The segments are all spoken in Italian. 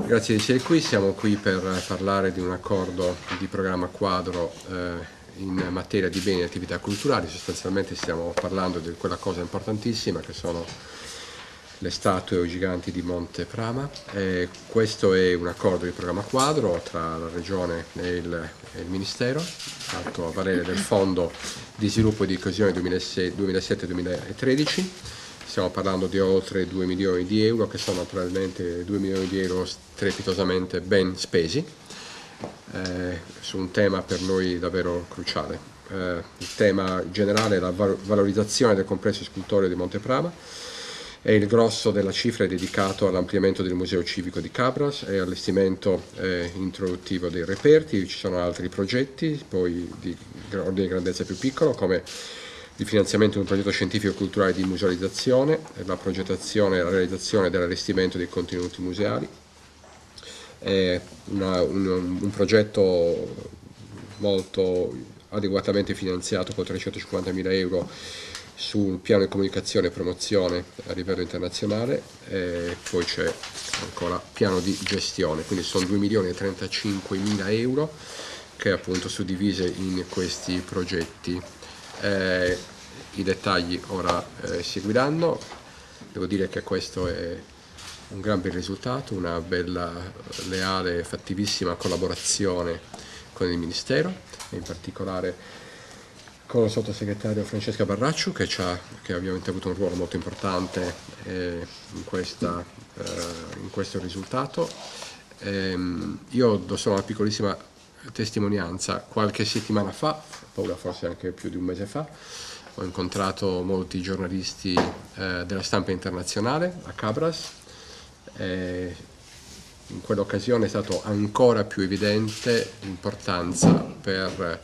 Grazie di essere qui, siamo qui per parlare di un accordo di programma quadro in materia di beni e attività culturali. Sostanzialmente stiamo parlando di quella cosa importantissima che sono le statue o i giganti di Monte Prama. Questo è un accordo di programma quadro tra la Regione e il Ministero, fatto a valere del Fondo di Sviluppo e di Coesione 2007-2013. Stiamo parlando di oltre 2 milioni di euro, che sono naturalmente 2 milioni di euro strepitosamente ben spesi, su un tema per noi davvero cruciale. Il tema generale è la valorizzazione del complesso scultoreo di Monte Prama, e il grosso della cifra è dedicato all'ampliamento del Museo Civico di Cabras e all'allestimento introduttivo dei reperti. Ci sono altri progetti, poi di ordine di grandezza più piccolo, come il finanziamento di un progetto scientifico-culturale di musealizzazione, la progettazione e la realizzazione dell'allestimento dei contenuti museali, un progetto molto adeguatamente finanziato con 350.000 euro sul piano di comunicazione e promozione a livello internazionale, e poi c'è ancora piano di gestione, quindi sono 2.035.000 euro che appunto suddivise in questi progetti. I dettagli ora seguiranno. Devo dire che questo è un gran bel risultato, una bella, leale e fattivissima collaborazione con il Ministero, e in particolare con il sottosegretario Francesca Barracciu, che ha ovviamente avuto un ruolo molto importante in questo risultato. Io do solo una piccolissima testimonianza. Qualche settimana fa, forse anche più di un mese fa, ho incontrato molti giornalisti della stampa internazionale a Cabras. In quell'occasione è stato ancora più evidente l'importanza per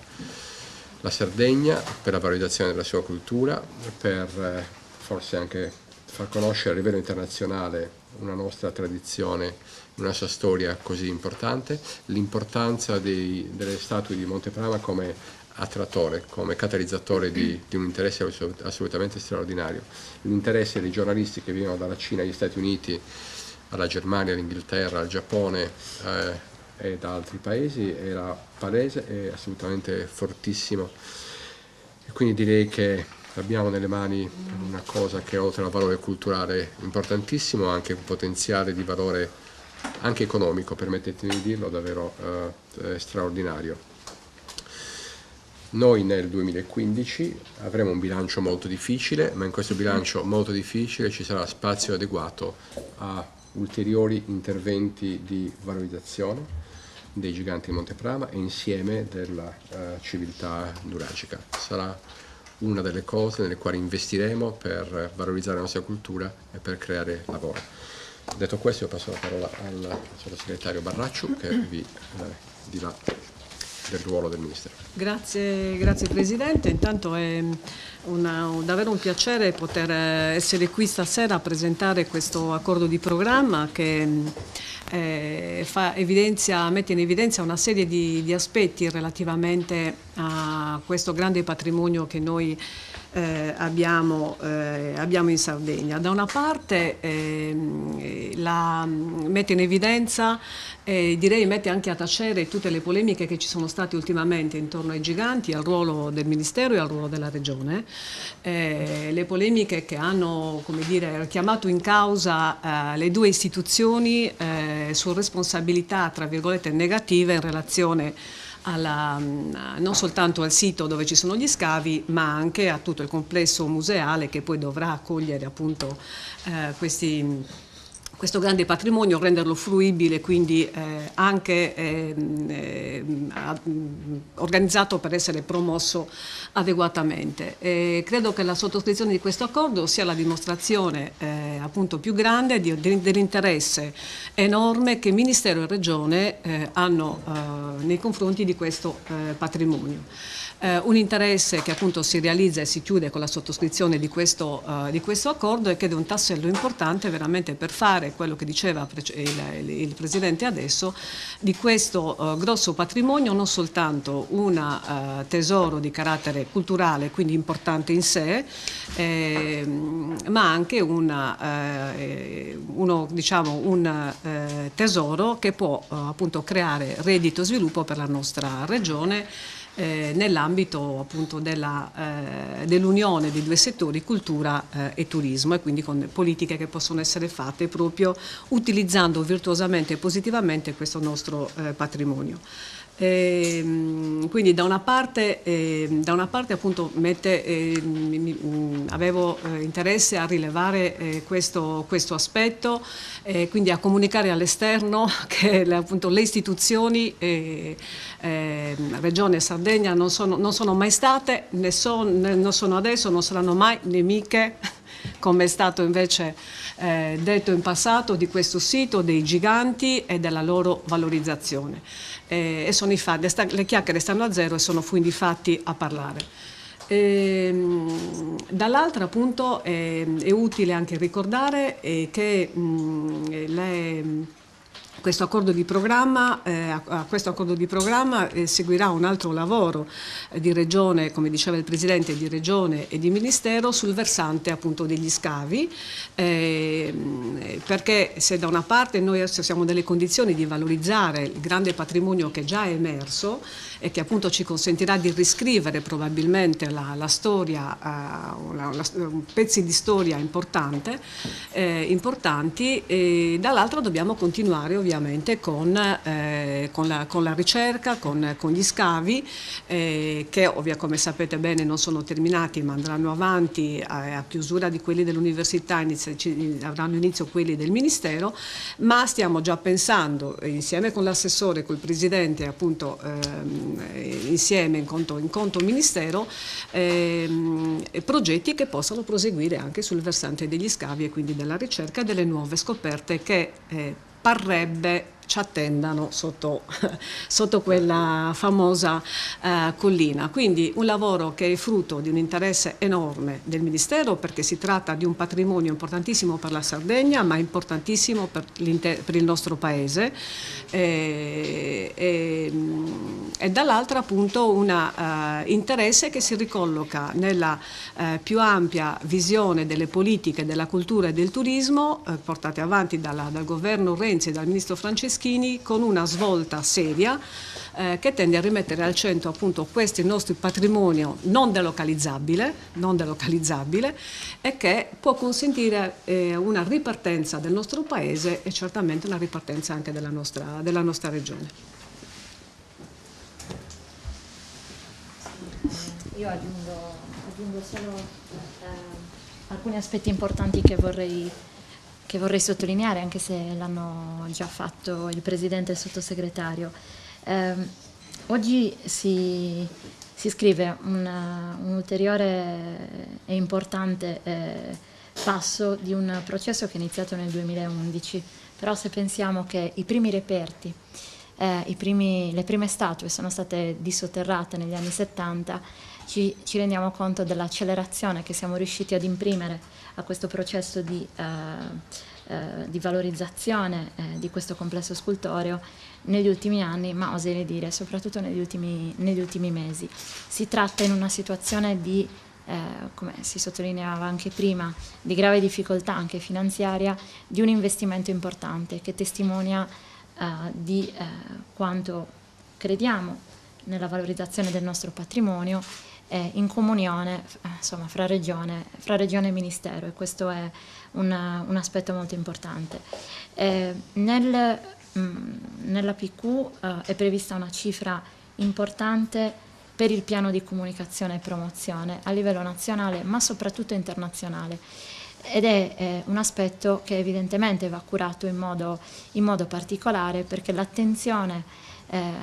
la Sardegna, per la valorizzazione della sua cultura, per forse anche far conoscere a livello internazionale una nostra tradizione, una nostra storia così importante, l'importanza delle statue di Monte Prama come attrattore, come catalizzatore di un interesse assolutamente straordinario. L'interesse dei giornalisti che vengono dalla Cina agli Stati Uniti, alla Germania, all'Inghilterra, al Giappone e da altri paesi era palese e assolutamente fortissimo, e quindi direi che abbiamo nelle mani una cosa che oltre al valore culturale importantissimo ha anche un potenziale di valore anche economico, permettetemi di dirlo, davvero straordinario. Noi nel 2015 avremo un bilancio molto difficile, ma in questo bilancio molto difficile ci sarà spazio adeguato a ulteriori interventi di valorizzazione dei giganti di Monte Prama e insieme della civiltà nuragica. Sarà una delle cose nelle quali investiremo per valorizzare la nostra cultura e per creare lavoro. Detto questo, io passo la parola al sottosegretario Barracciu, che vi dirà del ruolo del Ministero. Grazie Presidente, intanto è davvero un piacere poter essere qui stasera a presentare questo accordo di programma che mette in evidenza una serie di aspetti relativamente a questo grande patrimonio che noi abbiamo in Sardegna. Da una parte mette in evidenza, direi mette anche a tacere tutte le polemiche che ci sono state ultimamente intorno ai giganti, al ruolo del Ministero e al ruolo della Regione, le polemiche che hanno, come dire, chiamato in causa le due istituzioni su responsabilità, tra virgolette, negative in relazione non soltanto al sito dove ci sono gli scavi, ma anche a tutto il complesso museale che poi dovrà accogliere appunto questo grande patrimonio, renderlo fruibile, quindi anche organizzato per essere promosso adeguatamente. Credo che la sottoscrizione di questo accordo sia la dimostrazione appunto più grande dell'interesse enorme che Ministero e Regione hanno nei confronti di questo patrimonio. un interesse che appunto si realizza e si chiude con la sottoscrizione di questo accordo, e che è un tassello importante veramente per fare quello che diceva il Presidente adesso, di questo grosso patrimonio, non soltanto un tesoro di carattere culturale, quindi importante in sé, ma anche un tesoro che può appunto creare reddito e sviluppo per la nostra regione, nell'ambito appunto dell'unione dei due settori, cultura e turismo, e quindi con politiche che possono essere fatte proprio utilizzando virtuosamente e positivamente questo nostro patrimonio. Quindi da una parte appunto avevo interesse a rilevare questo aspetto, quindi a comunicare all'esterno che appunto le istituzioni Regione e Sardegna non sono mai state, non sono adesso, non saranno mai nemiche, come è stato invece detto in passato, di questo sito, dei giganti e della loro valorizzazione. E sono i fatti, le chiacchiere stanno a zero e sono quindi i fatti a parlare. Dall'altra appunto è utile anche ricordare che questo accordo di programma, a questo accordo di programma seguirà un altro lavoro di Regione, come diceva il Presidente, di Regione e di Ministero sul versante appunto degli scavi, perché se da una parte noi adesso siamo nelle condizioni di valorizzare il grande patrimonio che già è emerso e che appunto ci consentirà di riscrivere probabilmente la storia, pezzi di storia importanti, e dall'altro dobbiamo continuare ovviamente con la ricerca, con gli scavi, che come sapete bene non sono terminati ma andranno avanti a chiusura di quelli dell'università, avranno inizio quelli del Ministero, ma stiamo già pensando insieme con l'assessore, col Presidente appunto, insieme in conto Ministero, progetti che possano proseguire anche sul versante degli scavi e quindi della ricerca e delle nuove scoperte che parrebbe ci attendano sotto quella famosa collina. Quindi un lavoro che è frutto di un interesse enorme del Ministero, perché si tratta di un patrimonio importantissimo per la Sardegna, ma importantissimo per il nostro Paese, e dall'altra appunto un interesse che si ricolloca nella più ampia visione delle politiche della cultura e del turismo portate avanti dal governo Renzi e dal ministro Franceschini, con una svolta seria che tende a rimettere al centro appunto questo nostro patrimonio non delocalizzabile, e che può consentire una ripartenza del nostro Paese e certamente una ripartenza anche della nostra regione. Io aggiungo solo alcuni aspetti importanti che vorrei sottolineare, anche se l'hanno già fatto il Presidente e il Sottosegretario. Oggi si scrive un ulteriore e importante passo di un processo che è iniziato nel 2011, però se pensiamo che i primi reperti, le prime statue sono state dissotterrate negli anni 70, ci rendiamo conto dell'accelerazione che siamo riusciti ad imprimere a questo processo di valorizzazione di questo complesso scultoreo negli ultimi anni, ma oserei dire soprattutto negli ultimi mesi. Si tratta in una situazione di, come si sottolineava anche prima, di grave difficoltà anche finanziaria, di un investimento importante che testimonia di quanto crediamo nella valorizzazione del nostro patrimonio in comunione insomma, fra regione e Ministero, e questo è un aspetto molto importante. Nella PQ è prevista una cifra importante per il piano di comunicazione e promozione a livello nazionale ma soprattutto internazionale, ed è un aspetto che evidentemente va curato in modo particolare, perché l'attenzione,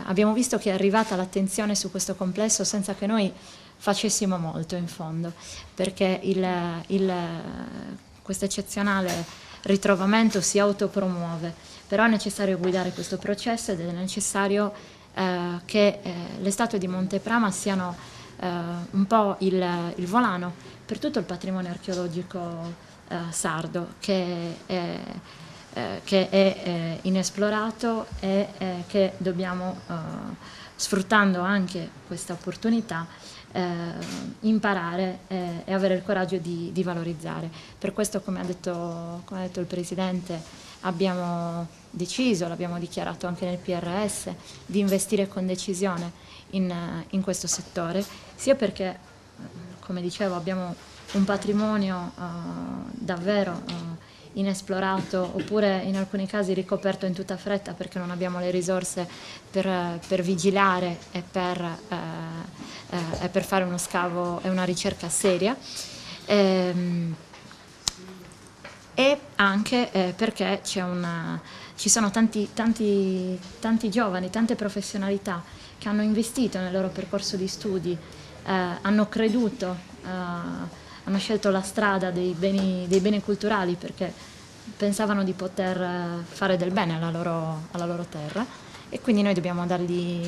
abbiamo visto che è arrivata l'attenzione su questo complesso senza che noi facessimo molto in fondo, perché questo eccezionale ritrovamento si autopromuove, però è necessario guidare questo processo ed è necessario che le statue di Monte Prama siano un po' il volano per tutto il patrimonio archeologico sardo che è inesplorato e che dobbiamo, sfruttando anche questa opportunità, imparare e avere il coraggio di valorizzare. Per questo, come ha detto il Presidente, abbiamo deciso, l'abbiamo dichiarato anche nel PRS, di investire con decisione in questo settore, sia perché, come dicevo, abbiamo un patrimonio davvero inesplorato, oppure in alcuni casi ricoperto in tutta fretta perché non abbiamo le risorse per vigilare e per fare uno scavo e una ricerca seria, e anche perché ci sono tanti giovani, tante professionalità che hanno investito nel loro percorso di studi, hanno creduto, hanno scelto la strada dei beni culturali perché pensavano di poter fare del bene alla loro terra, e quindi noi dobbiamo dargli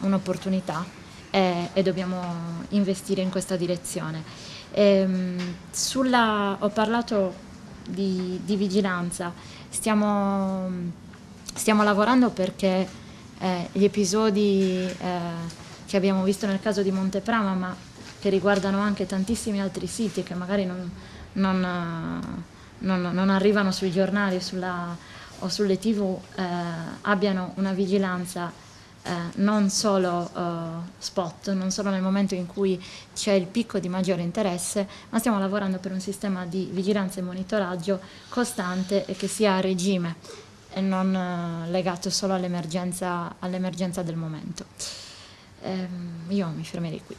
un'opportunità e dobbiamo investire in questa direzione. Ho parlato di vigilanza, stiamo lavorando perché gli episodi che abbiamo visto nel caso di Monteprama, ma che riguardano anche tantissimi altri siti che magari non arrivano sui giornali o sulle TV, abbiano una vigilanza non solo spot, non solo nel momento in cui c'è il picco di maggiore interesse, ma stiamo lavorando per un sistema di vigilanza e monitoraggio costante e che sia a regime e non legato solo all'emergenza del momento. Io mi fermerei qui.